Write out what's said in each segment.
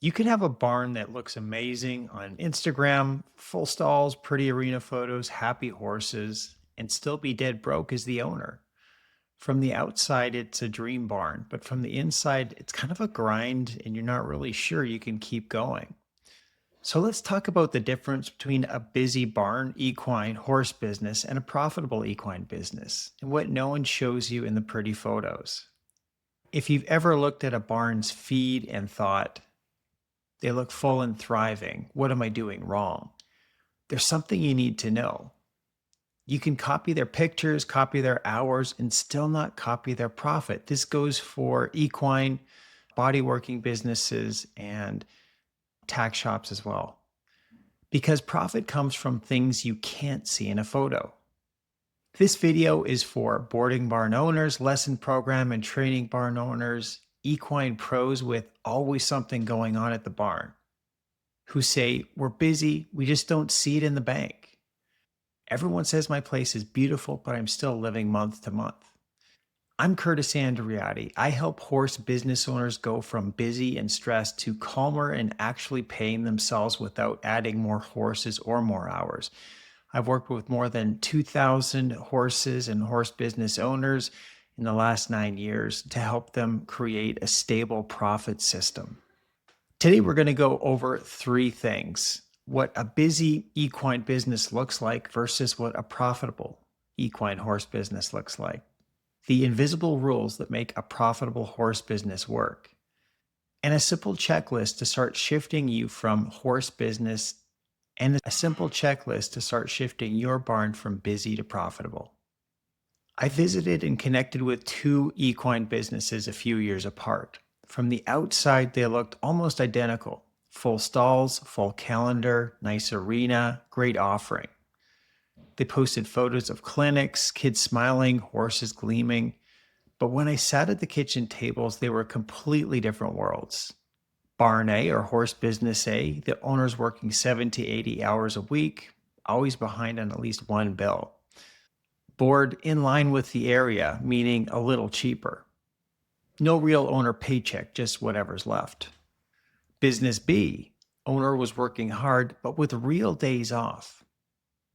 You can have a barn that looks amazing on Instagram, full stalls, pretty arena photos, happy horses, and still be dead broke as the owner. From the outside, it's a dream barn, but from the inside, it's kind of a grind and you're not really sure you can keep going. So let's talk about the difference between a busy barn equine horse business and a profitable equine business and what no one shows you in the pretty photos. If you've ever looked at a barn's feed and thought, they look full and thriving. What am I doing wrong? There's something you need to know. You can copy their pictures, copy their hours, and still not copy their profit. This goes for equine, bodyworking businesses, and tack shops as well. Because profit comes from things you can't see in a photo. This video is for boarding barn owners, lesson program and training barn owners, equine pros with always something going on at the barn, who say, we're busy, we just don't see it in the bank. Everyone says my place is beautiful, but I'm still living month to month. I'm Curtis Andriotti. I help horse business owners go from busy and stressed to calmer and actually paying themselves without adding more horses or more hours. I've worked with more than 2,000 horses and horse business owners in the last 9 years to help them create a stable profit system. Today, we're going to go over three things: what a busy equine business looks like versus what a profitable equine horse business looks like, the invisible rules that make a profitable horse business work, and a simple checklist to start shifting you from horse business and a simple checklist to start shifting your barn from busy to profitable. I visited and connected with two equine businesses a few years apart. From the outside, they looked almost identical. Full stalls, full calendar, nice arena, great offering. They posted photos of clinics, kids smiling, horses gleaming. But when I sat at the kitchen tables, they were completely different worlds. Barn A, or horse business A, the owner's working 70 to 80 hours a week, always behind on at least one bill. Board in line with the area, meaning a little cheaper. No real owner paycheck, just whatever's left. Business B, owner was working hard, but with real days off.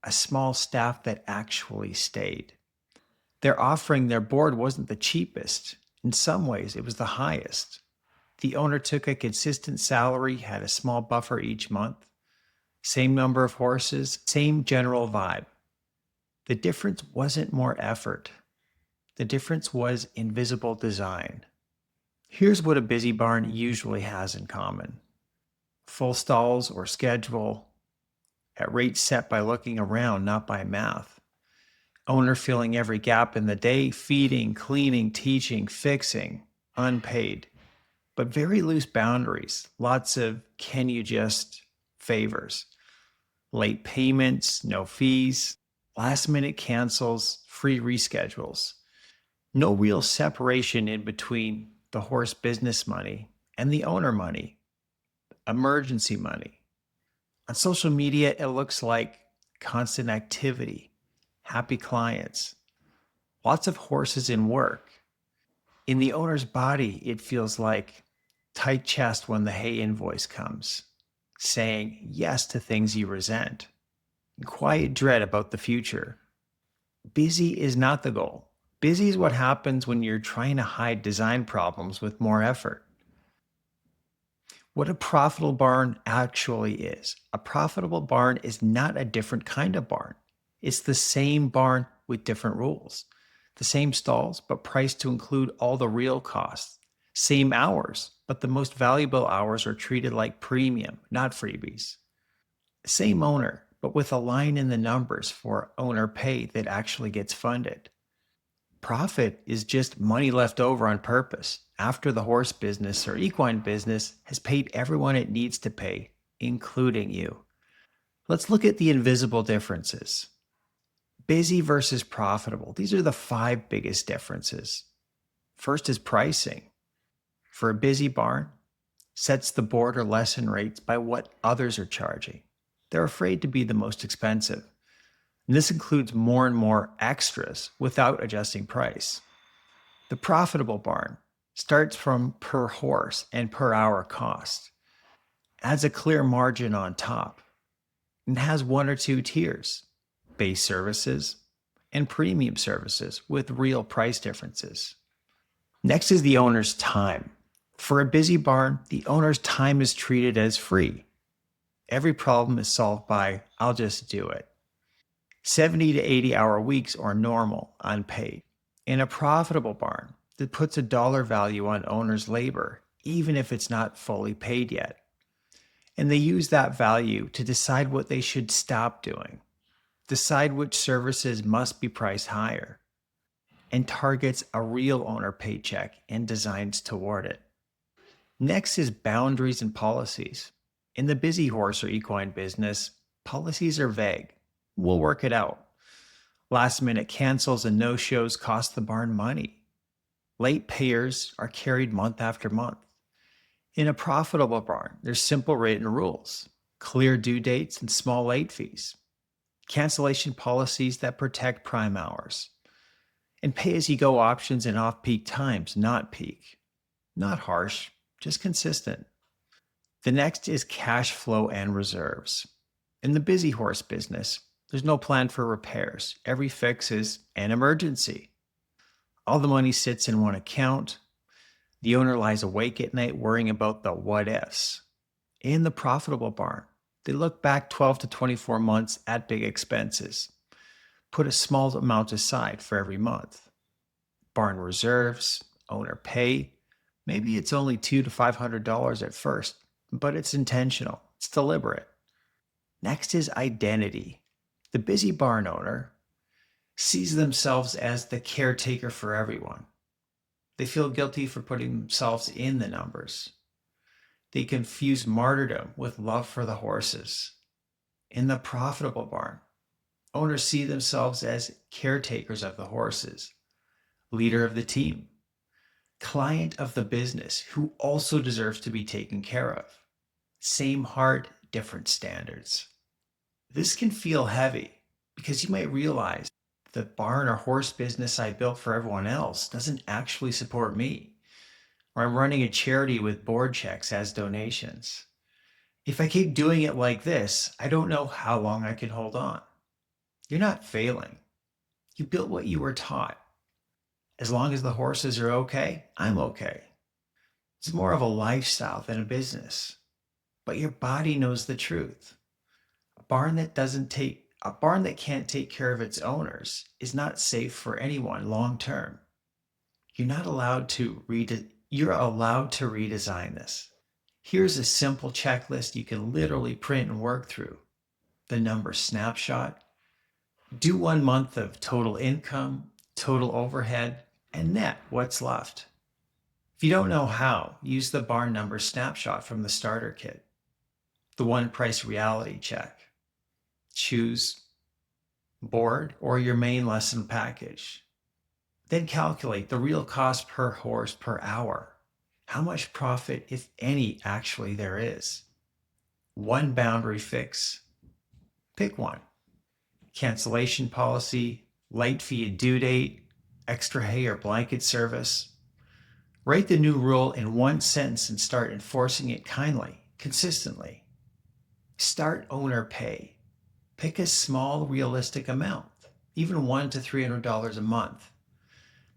A small staff that actually stayed. Their offering, their board wasn't the cheapest. In some ways, it was the highest. The owner took a consistent salary, had a small buffer each month. Same number of horses, same general vibe. The difference wasn't more effort. The difference was invisible design. Here's what a busy barn usually has in common: full stalls or schedule, at rates set by looking around, not by math. Owner filling every gap in the day, feeding, cleaning, teaching, fixing, unpaid. But very loose boundaries, lots of can you just favors, late payments, no fees, last minute cancels, free reschedules. No real separation in between the horse business money and the owner money, emergency money. On social media, it looks like constant activity, happy clients, lots of horses in work. In the owner's body, it feels like tight chest when the hay invoice comes, saying yes to things you resent, and quiet dread about the future. Busy is not the goal. Busy is what happens when you're trying to hide design problems with more effort. What a profitable barn actually is: a profitable barn is not a different kind of barn. It's the same barn with different rules. The same stalls, but priced to include all the real costs. Same hours, but the most valuable hours are treated like premium, not freebies. Same owner, but with a line in the numbers for owner pay that actually gets funded. Profit is just money left over on purpose after the horse business or equine business has paid everyone it needs to pay, including you. Let's look at the invisible differences. Busy versus profitable. These are the five biggest differences. First is pricing. For a busy barn, sets the board or lesson rates by what others are charging. They're afraid to be the most expensive. And this includes more and more extras without adjusting price. The profitable barn starts from per horse and per hour cost. adds a clear margin on top, and has one or two tiers: base services and premium services with real price differences. Next is the owner's time. For a busy barn, the owner's time is treated as free. Every problem is solved by, I'll just do it. 70 to 80-hour weeks are normal, unpaid. In a profitable barn, that puts a dollar value on owner's labor, even if it's not fully paid yet. And they use that value to decide what they should stop doing, decide which services must be priced higher, and targets a real owner paycheck and designs toward it. Next is boundaries and policies. In the busy horse or equine business, policies are vague. We'll work it out. Last minute cancels and no shows cost the barn money. Late payers are carried month after month. In a profitable barn, there's simple written rules, clear due dates and small late fees, cancellation policies that protect prime hours, and pay as you go options in off peak times, not peak. Not harsh, just consistent. The next is cash flow and reserves. In the busy horse business, there's no plan for repairs. Every fix is an emergency. All the money sits in one account. The owner lies awake at night worrying about the what ifs. In the profitable barn, they look back 12 to 24 months at big expenses. Put a small amount aside for every month. Barn reserves, owner pay. Maybe it's only $200 to $500 at first, but it's intentional. It's deliberate. Next is identity. The busy barn owner sees themselves as the caretaker for everyone. They feel guilty for putting themselves in the numbers. They confuse martyrdom with love for the horses. In the profitable barn, owners see themselves as caretakers of the horses, leader of the team, client of the business who also deserves to be taken care of. Same heart, different standards. This can feel heavy because you might realize the barn or horse business I built for everyone else doesn't actually support me, or I'm running a charity with board checks as donations. If I keep doing it like this, I don't know how long I can hold on. You're not failing. You built what you were taught. As long as the horses are okay, I'm okay. It's more of a lifestyle than a business. But your body knows the truth. A barn that can't take care of its owners is not safe for anyone long term. You're allowed to redesign this. Here's a simple checklist you can literally print and work through. The number snapshot. Do 1 month of total income, total overhead, and net what's left. If you don't know how, use the barn number snapshot from the starter kit. The one price reality check. Choose board or your main lesson package. Then calculate the real cost per horse per hour. How much profit, if any, actually there is. One boundary fix. Pick one. Cancellation policy, late fee and due date, extra hay or blanket service. Write the new rule in one sentence and start enforcing it kindly, consistently. Start owner pay. Pick a small, realistic amount, even $100 to $300 a month.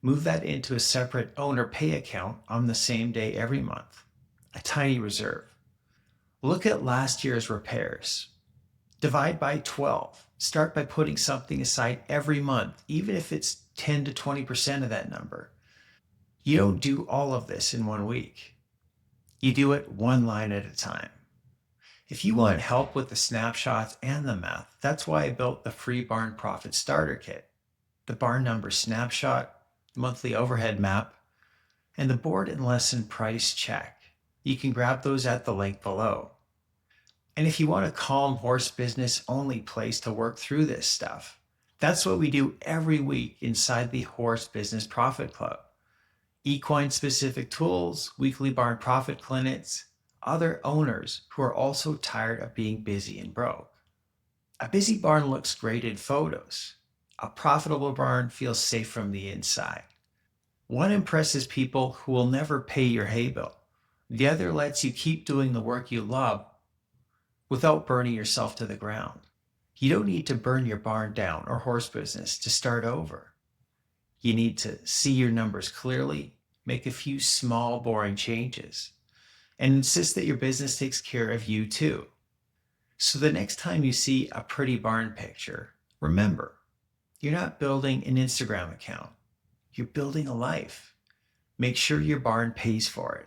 Move that into a separate owner pay account on the same day every month. A tiny reserve. Look at last year's repairs. Divide by 12. Start by putting something aside every month, even if it's 10 to 20% of that number. You don't do all of this in 1 week. You do it one line at a time. If you want help with the snapshots and the math, that's why I built the free Barn Profit Starter Kit. The barn number snapshot, monthly overhead map, and the board and lesson price check. You can grab those at the link below. And if you want a calm horse business only place to work through this stuff, that's what we do every week inside the Horse Business Profit Club. Equine specific tools, weekly barn profit clinics, other owners who are also tired of being busy and broke. A busy barn looks great in photos. A profitable barn feels safe from the inside. One impresses people who will never pay your hay bill. The other lets you keep doing the work you love without burning yourself to the ground. You don't need to burn your barn down or horse business to start over. You need to see your numbers clearly, make a few small, boring changes, and insist that your business takes care of you too. So the next time you see a pretty barn picture, remember, you're not building an Instagram account. You're building a life. Make sure your barn pays for it.